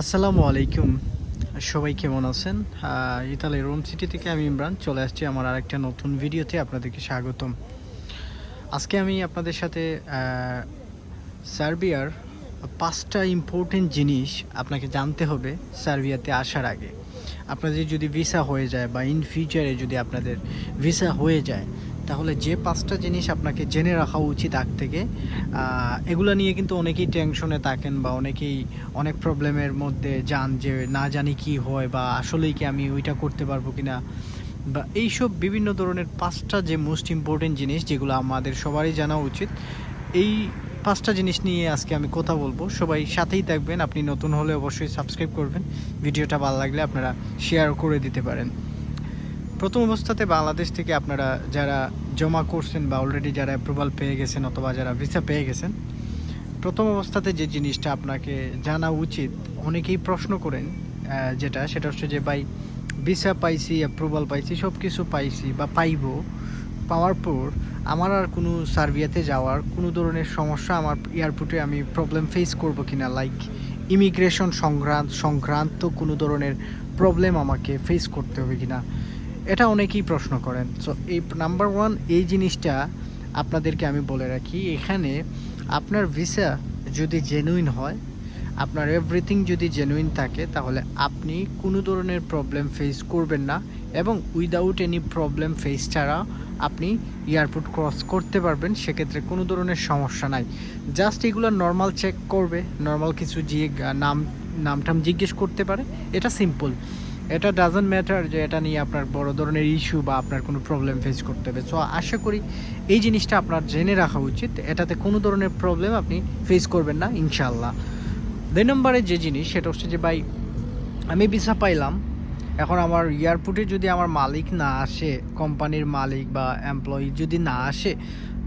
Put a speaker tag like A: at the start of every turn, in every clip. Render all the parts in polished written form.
A: আসসালামু আলাইকুম। সবাই কেমন আছেন? ইতালির রোম সিটি থেকে আমি ইমরান চলে আসছি আমার আরেকটা নতুন ভিডিওতে আপনাদেরকে স্বাগতম। আজকে আমি আপনাদের সাথে সার্বিয়ার ৫টা ইম্পোর্টেন্ট জিনিস আপনাকে জানতে হবে সার্বিয়াতে আসার আগে। আপনাদের যদি ভিসা হয়ে যায় বা ইন ফিউচারে যদি আপনাদের ভিসা হয়ে যায়, তাহলে যে ৫টা জিনিস আপনাকে জেনে রাখা উচিত আগ থেকে। এগুলো নিয়ে কিন্তু অনেকেই টেনশনে থাকেন বা অনেকেই অনেক প্রবলেমের মধ্যে যান যে না জানি কি হয় বা আসলেই কি আমি ওইটা করতে পারবো কিনা, বা এইসব বিভিন্ন ধরনের ৫টা যে মোস্ট ইম্পর্টেন্ট জিনিস যেগুলো আমাদের সবারই জানা উচিত। এই ৫টা জিনিস নিয়ে আজকে আমি কথা বলবো। সবাই সাথেই থাকবেন। আপনি নতুন হলে অবশ্যই সাবস্ক্রাইব করবেন। ভিডিওটা ভালো লাগলে আপনারা শেয়ার করে দিতে পারেন। প্রথম অবস্থাতে বাংলাদেশ থেকে আপনারা যারা জমা করছেন বা অলরেডি যারা অ্যাপ্রুভাল পেয়ে গেছেন অথবা যারা ভিসা পেয়ে গেছেন, প্রথম অবস্থাতে যে জিনিসটা আপনাকে জানা উচিত, অনেকেই প্রশ্ন করেন সেটা হচ্ছে যে ভাই ভিসা পাইছি, অ্যাপ্রুভাল পাইছি, সব কিছু পাইছি বা পাইবো, পাওয়ার পর আমার আর কোনো সার্বিয়াতে যাওয়ার কোনো ধরনের সমস্যা, আমার এয়ারপোর্টে আমি প্রবলেম ফেস করব কিনা, লাইক ইমিগ্রেশন সংক্রান্ত কোনো ধরনের প্রবলেম আমাকে ফেস করতে হবে কিনা, এটা অনেকেই প্রশ্ন করেন। সো এই নাম্বার ওয়ান এই জিনিসটা আপনাদেরকে আমি বলে রাখি, এখানে আপনার ভিসা যদি জেনুইন হয়, আপনার এভরিথিং যদি জেনুইন থাকে, তাহলে আপনি কোনো ধরনের প্রবলেম ফেস করবেন না এবং উইদাউট এনি প্রবলেম ফেস ছাড়া আপনি এয়ারপোর্ট ক্রস করতে পারবেন। সেক্ষেত্রে কোনো ধরনের সমস্যা নাই। জাস্ট এগুলো নর্মাল চেক করবে, নর্মাল কিছু নামটাম জিজ্ঞেস করতে পারে, এটা সিম্পল। এটা ডাজন্ট ম্যাটার যে এটা নিয়ে আপনার বড় ধরনের ইস্যু বা আপনার কোনো প্রবলেম ফেস করতে হবে। সো আশা করি এই জিনিসটা আপনার জেনে রাখা উচিত, এটাতে কোনো ধরনের প্রবলেম আপনি ফেস করবেন না ইনশাল্লাহ। ২ নম্বরে যে জিনিস সেটা হচ্ছে যে ভাই আমি ভিসা পাইলাম, এখন আমার এয়ারপোর্টে যদি আমার মালিক না আসে, কোম্পানির মালিক বা এমপ্লয়ি যদি না আসে,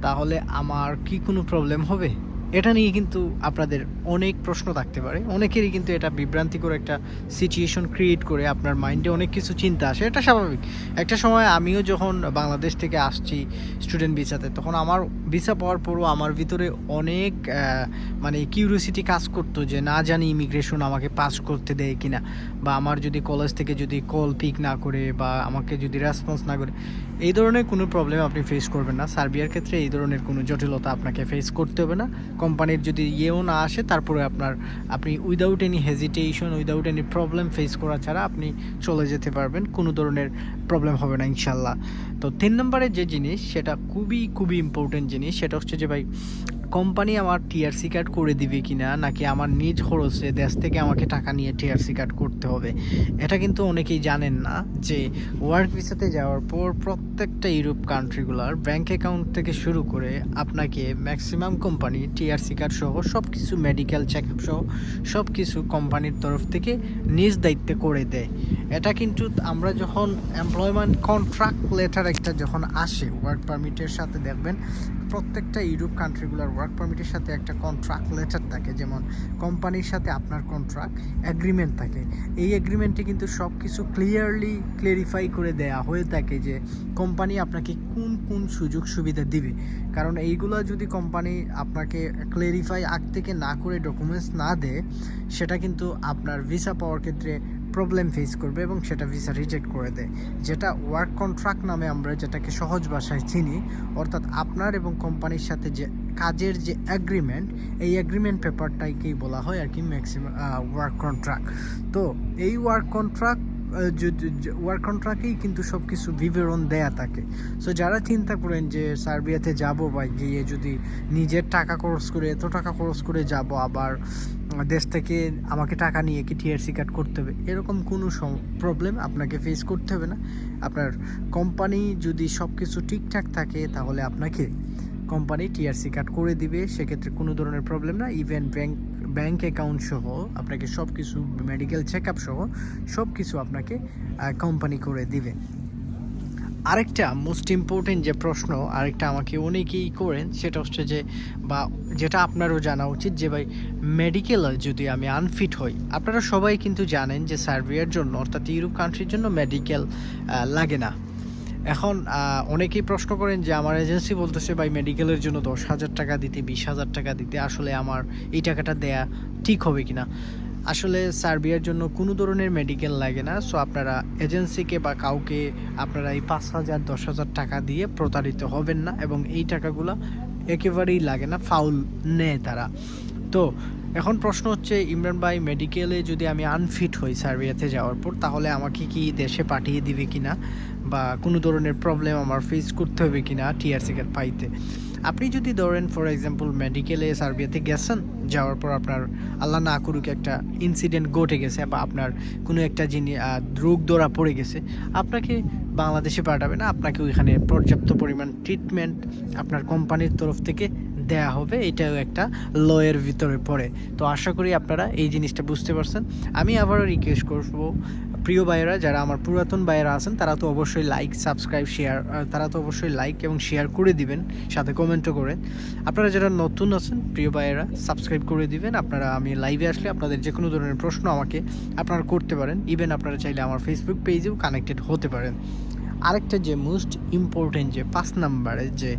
A: তাহলে আমার কি কোনো প্রবলেম হবে? এটা নিয়ে কিন্তু আপনাদের অনেক প্রশ্ন থাকতে পারে। অনেকেরই কিন্তু এটা বিভ্রান্তিকর একটা সিচুয়েশন ক্রিয়েট করে, আপনার মাইন্ডে অনেক কিছু চিন্তা আসে, এটা স্বাভাবিক। একটা সময় আমিও যখন বাংলাদেশ থেকে আসছি স্টুডেন্ট ভিসাতে, তখন আমার ভিসা পাওয়ার পরও আমার ভিতরে অনেক মানে কিউরিওসিটি কাজ করতো যে না জানি ইমিগ্রেশন আমাকে পাস করতে দেয় কিনা, বা আমার যদি কলেজ থেকে যদি কল পিক না করে বা আমাকে যদি রেসপন্স না করে। এই ধরনের কোনো প্রবলেম আপনি ফেস করবেন না সার্বিয়ার ক্ষেত্রে। এই ধরনের কোনো জটিলতা আপনাকে ফেস করতে হবে না। কোম্পানির যদি ইয়েও না আসে, তারপরে আপনি without any hesitation, without any problem face করা ছাড়া আপনি চলে যেতে পারবেন। কোনো ধরনের প্রবলেম হবে না ইনশাল্লাহ। তো ৩ নম্বরের যে জিনিস সেটা খুবই খুবই ইম্পর্টেন্ট জিনিস, সেটা হচ্ছে যে ভাই কোম্পানি আমার টিআরসি কার্ড করে দিবে কিনা, নাকি আমার নিজ খরচে দেশ থেকে আমাকে টাকা নিয়ে টিআরসি কার্ড করতে হবে। এটা কিন্তু অনেকেই জানেন না যে ওয়ার্ক ভিসাতে যাওয়ার পর প্রত্যেকটা ইউরোপ কান্ট্রিগুলোর ব্যাঙ্ক অ্যাকাউন্ট থেকে শুরু করে আপনাকে ম্যাক্সিমাম কোম্পানি টিআরসি কার্ড সহ সব কিছু, মেডিকেল চেক আপ সহ সব কিছু কোম্পানির তরফ থেকে নিজ দায়িত্বে করে দেয়। এটা কিন্তু আমরা যখন এমপ্লয়মেন্ট কন্ট্রাক্ট লেটার একটা যখন আসে ওয়ার্ক পারমিটের সাথে, দেখবেন প্রত্যেকটা ইউরোপ কান্ট্রিগুলোর ওয়ার্ক পারমিটের সাথে একটা কন্ট্রাক্ট লেটার থাকে, যেমন কোম্পানির সাথে আপনার কন্ট্রাক্ট এগ্রিমেন্ট থাকে। এই এগ্রিমেন্টে কিন্তু সব কিছু ক্লিয়ারিফাই করে দেয়া হয়ে থাকে যে কোম্পানি আপনাকে কোন কোন সুযোগ সুবিধা দিবে। কারণ এইগুলো যদি কোম্পানি আপনাকে ক্লিয়ারিফাই আগ থেকে না করে ডকুমেন্টস না দেয়, সেটা কিন্তু আপনার ভিসা পাওয়ার ক্ষেত্রে প্রবলেম ফেস করবে এবং সেটা ভিসা রিজেক্ট করে দেয়। যেটা ওয়ার্ক কন্ট্রাক্ট নামে আমরা যেটাকে সহজ ভাষায় চিনি, অর্থাৎ আপনার এবং কোম্পানির সাথে যে কাজের যে অ্যাগ্রিমেন্ট, এই অ্যাগ্রিমেন্ট পেপারটাকেই বলা হয় আর কি ম্যাক্সিমাম ওয়ার্ক কন্ট্রাক্ট। তো এই ওয়ার্ক কন্ট্রাক্টেই কিন্তু সব কিছু বিবরণ দেয়া থাকে। সো যারা চিন্তা করেন যে সার্বিয়াতে যাব বা গিয়ে যদি নিজের টাকা খরচ করে, এত টাকা খরচ করে যাব, আবার দেশ থেকে আমাকে টাকা নিয়ে কি টিআরসি কার্ড করতে হবে, এরকম কোনো প্রবলেম আপনাকে ফেস করতে হবে না। আপনার কোম্পানি যদি সব কিছু ঠিকঠাক থাকে, তাহলে আপনাকে কোম্পানি টিআরসি কার্ড করে দিবে। সেক্ষেত্রে কোনো ধরনের প্রবলেম না। ইভেন ব্যাংক অ্যাকাউন্ট সহ আপনাকে সব কিছু, মেডিকেল চেক আপ সহ সব কিছু আপনাকে কোম্পানি করে দিবে। আরেকটা মোস্ট ইম্পর্টেন্ট যে প্রশ্ন, আরেকটা আমাকে অনেকেই করেন, সেটা হচ্ছে যে, বা যেটা আপনারও জানা উচিত, যে ভাই মেডিকেলে যদি আমি আনফিট হই, আপনারা সবাই কিন্তু জানেন যে সার্বিয়ার জন্য, অর্থাৎ ইউরোপ কান্ট্রির জন্য মেডিকেল লাগে না। এখন অনেকেই প্রশ্ন করেন যে আমার এজেন্সি বলতেছে ভাই মেডিকেলের জন্য ১০,০০০ টাকা দিতে, ২০,০০০ টাকা দিতে, আসলে আমার এই টাকাটা দেয়া ঠিক হবে কিনা। আসলে সার্বিয়ার জন্য কোনো ধরনের মেডিকেল লাগে না। সো আপনারা এজেন্সিকে বা কাউকে আপনারা এই 5,000 10,000 টাকা দিয়ে প্রতারিত হবেন না, এবং এই টাকাগুলো একেবারেই লাগে না, ফাউল নেয় তারা। তো এখন প্রশ্ন হচ্ছে, ইমরান ভাই মেডিকেলে যদি আমি আনফিট হই সার্বিয়াতে যাওয়ার পর, তাহলে আমাকে কি দেশে পাঠিয়ে দিবে কিনা, বা কোনো ধরনের প্রবলেম আমার ফেস করতে হবে কিনা টিআরসি কার্ড পাইতে? আপনি যদি ধরেন ফর এক্সাম্পল মেডিকেলে সার্বিয়াতে গেছেন, যাওয়ার পর আপনার আল্লাহ না করুক একটা ইনসিডেন্ট ঘটে গেছে, বা আপনার কোনো একটা রোগ ধরা পড়ে গেছে, আপনাকে বাংলাদেশে পাঠাবে না, আপনাকে ওইখানে পর্যাপ্ত পরিমাণ ট্রিটমেন্ট আপনার কোম্পানির তরফ থেকে দেয়া হবে। এটাও একটা লয়ের ভিতরে পড়ে। তো আশা করি আপনারা এই জিনিসটা বুঝতে পারছেন। আমি আবারও রিকোয়েস্ট করবো, প্রিয় ভাইয়েরা, যারা আমার পুরাতন ভাইয়েরা আছেন তারা তো অবশ্যই লাইক সাবস্ক্রাইব শেয়ার, তারা তো অবশ্যই লাইক এবং শেয়ার করে দিবেন, সাথে কমেন্টও করে। আপনারা যারা নতুন আছেন প্রিয় ভাইয়েরা, সাবস্ক্রাইব করে দিবেন। আপনারা আমি লাইভে আসলে আপনাদের যে কোনো ধরনের প্রশ্ন আমাকে আপনারা করতে পারেন। ইভেন আপনারা চাইলে আমার ফেসবুক পেজেও কানেক্টেড হতে পারেন। আরেকটা যে মোস্ট ইম্পর্টেন্ট, যে 5 নাম্বারে যে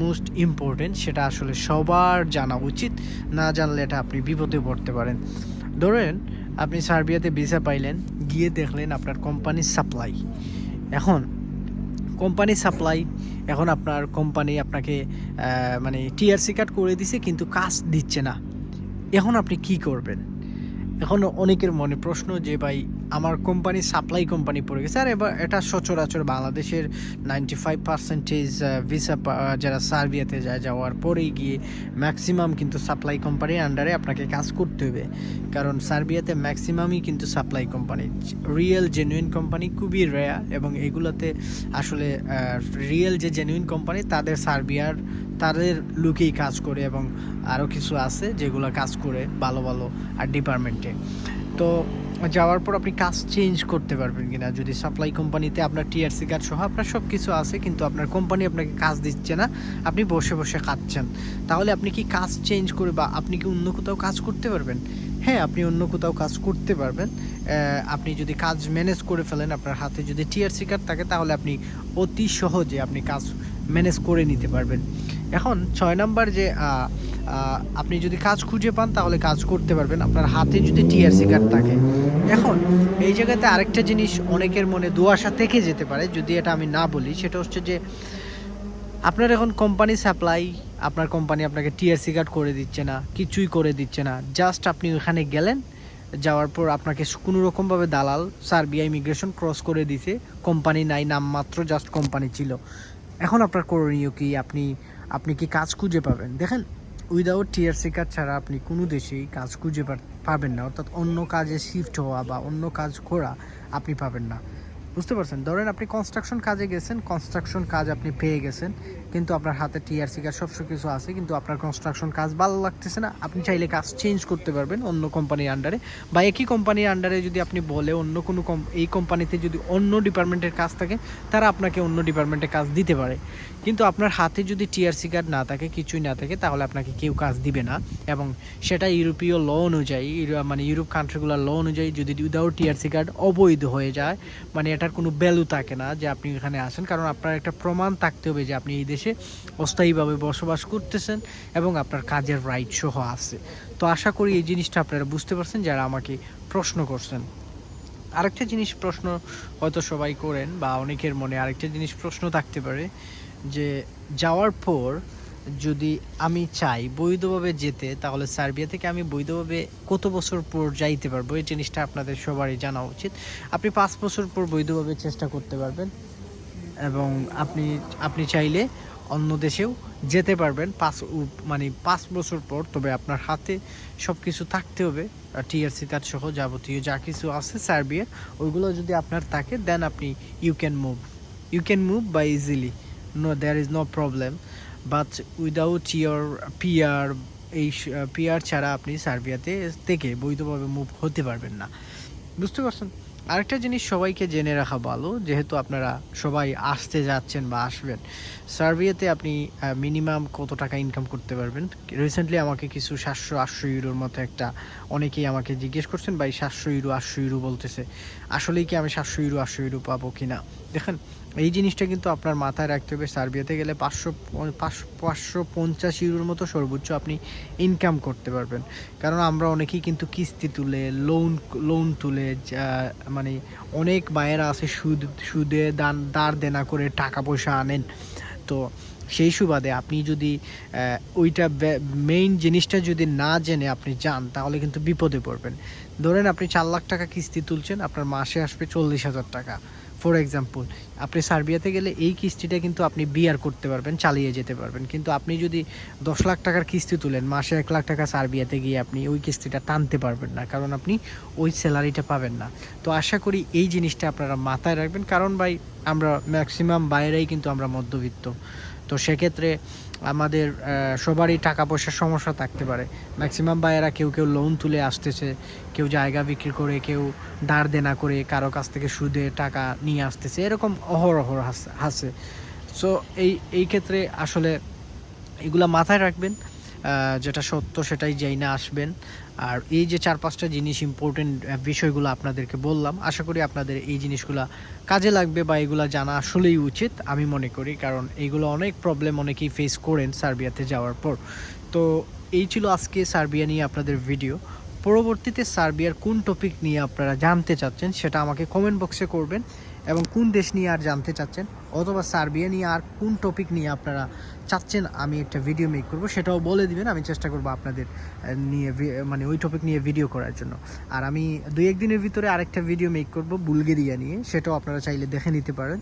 A: মোস্ট ইম্পর্টেন্ট, সেটা আসলে সবার জানা উচিত। না জানলে এটা আপনি বিপদে পড়তে পারেন। ধরেন আপনি সার্বিয়াতে ভিসা পাইলেন, গিয়ে দেখলেন আপনার কোম্পানির সাপ্লাই, এখন আপনার কোম্পানি আপনাকে মানে টিআরসি কার্ড করে দিছে কিন্তু কাজ দিচ্ছে না। এখন আপনি কি করবেন? এখন অনেকের মনে প্রশ্ন যে ভাই আমার কোম্পানি সাপ্লাই কোম্পানি পড়ে গেছে। আর এবার এটা সচরাচর বাংলাদেশের 95% ভিসা যারা সার্বিয়াতে যাওয়ার পরেই গিয়ে ম্যাক্সিমাম কিন্তু সাপ্লাই কোম্পানির আন্ডারে আপনাকে কাজ করতে হবে, কারণ সার্বিয়াতে ম্যাক্সিমামই কিন্তু supply company. Real genuine company খুবই রেয়ার, এবং এগুলোতে আসলে রিয়েল যে জেনুইন কোম্পানি তাদের লুকেই কাজ করে, এবং আরও কিছু আছে যেগুলো কাজ করে ভালো আর ডিপার্টমেন্টে। তো যাওয়ার পর আপনি কাজ চেঞ্জ করতে পারবেন কিনা, যদি সাপ্লাই কোম্পানিতে আপনার টিআরসি কার্ড সহ আপনার সব কিছু আছে, কিন্তু আপনার কোম্পানি আপনাকে কাজ দিচ্ছে না, আপনি বসে খাচ্ছেন, তাহলে আপনি কি কাজ চেঞ্জ করে, বা আপনি কি অন্য কোথাও কাজ করতে পারবেন? হ্যাঁ, আপনি অন্য কোথাও কাজ করতে পারবেন। আপনি যদি কাজ ম্যানেজ করে ফেলেন, আপনার হাতে যদি টিআরসি কার্ড থাকে, তাহলে আপনি অতি সহজে আপনি কাজ ম্যানেজ করে নিতে পারবেন। এখন 6 নাম্বার যে আপনি যদি কাজ খুঁজে পান তাহলে কাজ করতে পারবেন, আপনার হাতে যদি টিআরসি কার্ড থাকে। এখন এই জায়গাতে আরেকটা জিনিস অনেকের মনে দুআশা থেকে যেতে পারে, যদি এটা আমি না বলি, সেটা হচ্ছে যে আপনার এখন কোম্পানি সাপ্লাই, আপনার কোম্পানি আপনাকে টিআরসি কার্ড করে দিচ্ছে না, কিছুই করে দিচ্ছে না। জাস্ট আপনি ওখানে গেলেন, যাওয়ার পর আপনাকে কোনো রকমভাবে দালাল সার্বিয়া ইমিগ্রেশন ক্রস করে দিছে, কোম্পানি নাই, নামমাত্র জাস্ট কোম্পানি ছিল। এখন আপনার করণীয় কি? আপনি কি কাজ খুঁজে পাবেন? দেখেন, উইদাউট টিআরসি কার্ড ছাড়া আপনি কোনো দেশেই কাজ খুঁজে পাবেন না, অর্থাৎ অন্য কাজে শিফট হওয়া বা অন্য কাজ করা আপনি পাবেন না। বুঝতে পারছেন? ধরেন আপনি কনস্ট্রাকশন কাজে গেছেন, কনস্ট্রাকশন কাজ আপনি পেয়ে গেছেন, কিন্তু আপনার হাতে টিআরসি কার্ড সব কিছু আছে, কিন্তু আপনার কনস্ট্রাকশন কাজ ভালো লাগতেছে না, আপনি চাইলে কাজ চেঞ্জ করতে পারবেন অন্য কোম্পানির আন্ডারে, বা একই কোম্পানির আন্ডারে যদি আপনি বলে অন্য কোনো এই কোম্পানিতে যদি অন্য ডিপার্টমেন্টের কাজ থাকে, তারা আপনাকে অন্য ডিপার্টমেন্টে কাজ দিতে পারে। কিন্তু আপনার হাতে যদি টিআরসি কার্ড না থাকে, কিছুই না থাকে, তাহলে আপনাকে কেউ কাজ দিবে না। এবং সেটা ইউরোপীয় ল অনুযায়ী, মানে ইউরোপ কান্ট্রিগুলোর ল অনুযায়ী, যদি উইদাউট টিআরসি কার্ড অবৈধ হয়ে যায়, মানে এটার কোনো ভ্যালু থাকে না যে আপনি এখানে আসেন, কারণ আপনার একটা প্রমাণ থাকতে হবে যে আপনি এই দেশে অস্থায়ীভাবে বসবাস করতেছেন এবং আপনার কাজের রাইট সহ আছে। তো আশা করি এই জিনিসটা আপনারা বুঝতে পারছেন যারা আমাকে প্রশ্ন করছেন। আরেকটা জিনিস প্রশ্ন হয়তো সবাই করেন, বা অনেকের মনে আরেকটা জিনিস প্রশ্ন থাকতে পারে, যে যাওয়ার পর যদি আমি চাই বৈধভাবে যেতে, তাহলে সার্বিয়া থেকে আমি বৈধভাবে কত বছর পর যাইতে পারবো? এই জিনিসটা আপনাদের সবারই জানা উচিত। আপনি 5 বছর পর বৈধভাবে চেষ্টা করতে পারবেন, এবং আপনি চাইলে অন্য দেশেও যেতে পারবেন 5 বছর পর। তবে আপনার হাতে সব কিছু থাকতে হবে, টিআরসি কার্ড সহ যাবতীয় যা কিছু আছে সার্বিয়ার, ওইগুলো যদি আপনার থাকে, দেন আপনি you can move by easily, no there is no problem. But without your PR, এই পিআর ছাড়া আপনি সার্বিয়াতে থেকে বৈধভাবে মুভ হতে পারবেন না। বুঝতে পারছেন? আরেকটা জিনিস সবাইকে জেনে রাখা ভালো, যেহেতু আপনারা সবাই আসতে যাচ্ছেন বা আসবেন, সার্বিয়াতে আপনি মিনিমাম কত টাকা ইনকাম করতে পারবেন। রিসেন্টলি আমাকে কিছু 700-800 ইউরোর মতো একটা, অনেকেই আমাকে জিজ্ঞেস করছেন ভাই 700 ইউরো 800 ইউরো বলতেছে, আসলেই কি আমি 700 ইউরো 800 ইউরো পাবো কি না। দেখেন, এই জিনিসটা কিন্তু আপনার মাথায় রাখতে হবে। সার্বিয়াতে গেলে 550 ইউরোর মতো সর্বোচ্চ আপনি ইনকাম করতে পারবেন। কারণ আমরা অনেকেই কিন্তু কিস্তি তুলে, লোন তুলে, মানে অনেক বায়েরা আছে সুদে দাঁড় দেনা করে টাকা পয়সা আনেন। তো সেই সুবাদে আপনি যদি ওইটা মেইন জিনিসটা যদি না জেনে আপনি যান, তাহলে কিন্তু বিপদে পড়বেন। ধরেন আপনি 4 লাখ টাকা কিস্তি তুলছেন, আপনার মাসে আসবে 40,000 টাকা ফর এক্সাম্পল। আপনি সার্বিয়াতে গেলে এই কিস্তিটা কিন্তু আপনি বিয়ার করতে পারবেন, চালিয়ে যেতে পারবেন। কিন্তু আপনি যদি 10 লাখ টাকার কিস্তি তুলেন, মাসে 1 লাখ টাকা সার্বিয়াতে গিয়ে আপনি ওই কিস্তিটা টানতে পারবেন না, কারণ আপনি ওই স্যালারিটা পাবেন না। তো আশা করি এই জিনিসটা আপনারা মাথায় রাখবেন, কারণ ভাই আমরা ম্যাক্সিমাম বাইরেই কিন্তু আমরা মধ্যবিত্ত। তো সেক্ষেত্রে আমাদের সবারই টাকা পয়সার সমস্যা থাকতে পারে। ম্যাক্সিমাম বায়েরা কেউ লোন তুলে আসতেছে, কেউ জায়গা বিক্রি করে, কেউ ধার দেনা করে কারো কাছ থেকে সুদে টাকা নিয়ে আসতেছে, এরকম অহরহ হাসে। সো এই ক্ষেত্রে আসলে এগুলা মাথায় রাখবেন। যেটা সত্য সেটাই যাই না আসবেন। আর এই যে 4-5টা জিনিস ইম্পর্টেন্ট বিষয়গুলো আপনাদেরকে বললাম, আশা করি আপনাদের এই জিনিসগুলা কাজে লাগবে বা এগুলা জানা আসলেই উচিত আমি মনে করি, কারণ এইগুলো অনেক প্রবলেম অনেকেই ফেস করেন সার্বিয়াতে যাওয়ার পর। তো এই ছিল আজকে সার্বিয়া নিয়ে আপনাদের ভিডিও। পরবর্তীতে সার্বিয়ার কোন টপিক নিয়ে আপনারা জানতে চাচ্ছেন সেটা আমাকে কমেন্ট বক্সে করবেন, এবং কোন দেশ নিয়ে আর জানতে চাচ্ছেন, অথবা সার্বিয়া নিয়ে আর কোন টপিক নিয়ে আপনারা চাচ্ছেন আমি একটা ভিডিও মেক করব, সেটাও বলে দিবেন। আমি চেষ্টা করব আপনাদের নিয়ে মানে ওই টপিক নিয়ে ভিডিও করার জন্য। আর আমি 2-1 দিনের ভিতরে আরেকটা ভিডিও মেক করব বুলগেরিয়া নিয়ে, সেটাও আপনারা চাইলে দেখে নিতে পারেন।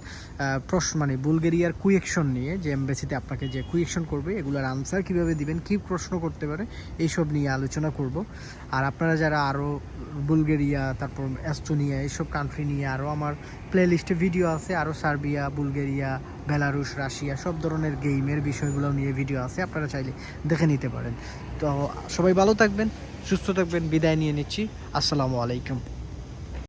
A: মানে বুলগেরিয়ার কুয়েকশন নিয়ে, যে এমবাসিতে আপনাকে যে কুয়েকশন করবে এগুলোর আনসার কীভাবে দিবেন, কী প্রশ্ন করতে পারে, এইসব নিয়ে আলোচনা করব। আর আপনারা যারা আরও বুলগেরিয়া, তারপর এস্তোনিয়া, এইসব কান্ট্রি নিয়ে আরও আমার প্লে লিস্টে ভিডিও আছে, আরও সার্বিয়া, বুলগেরিয়া, বেলারুশ, রাশিয়া সব ধরনের গেমের বিষয়গুলো নিয়ে ভিডিও আছে, আপনারা চাইলে দেখে নিতে পারেন। তো সবাই ভালো থাকবেন, সুস্থ থাকবেন, বিদায় নিয়ে নিচ্ছি। আসসালামু আলাইকুম।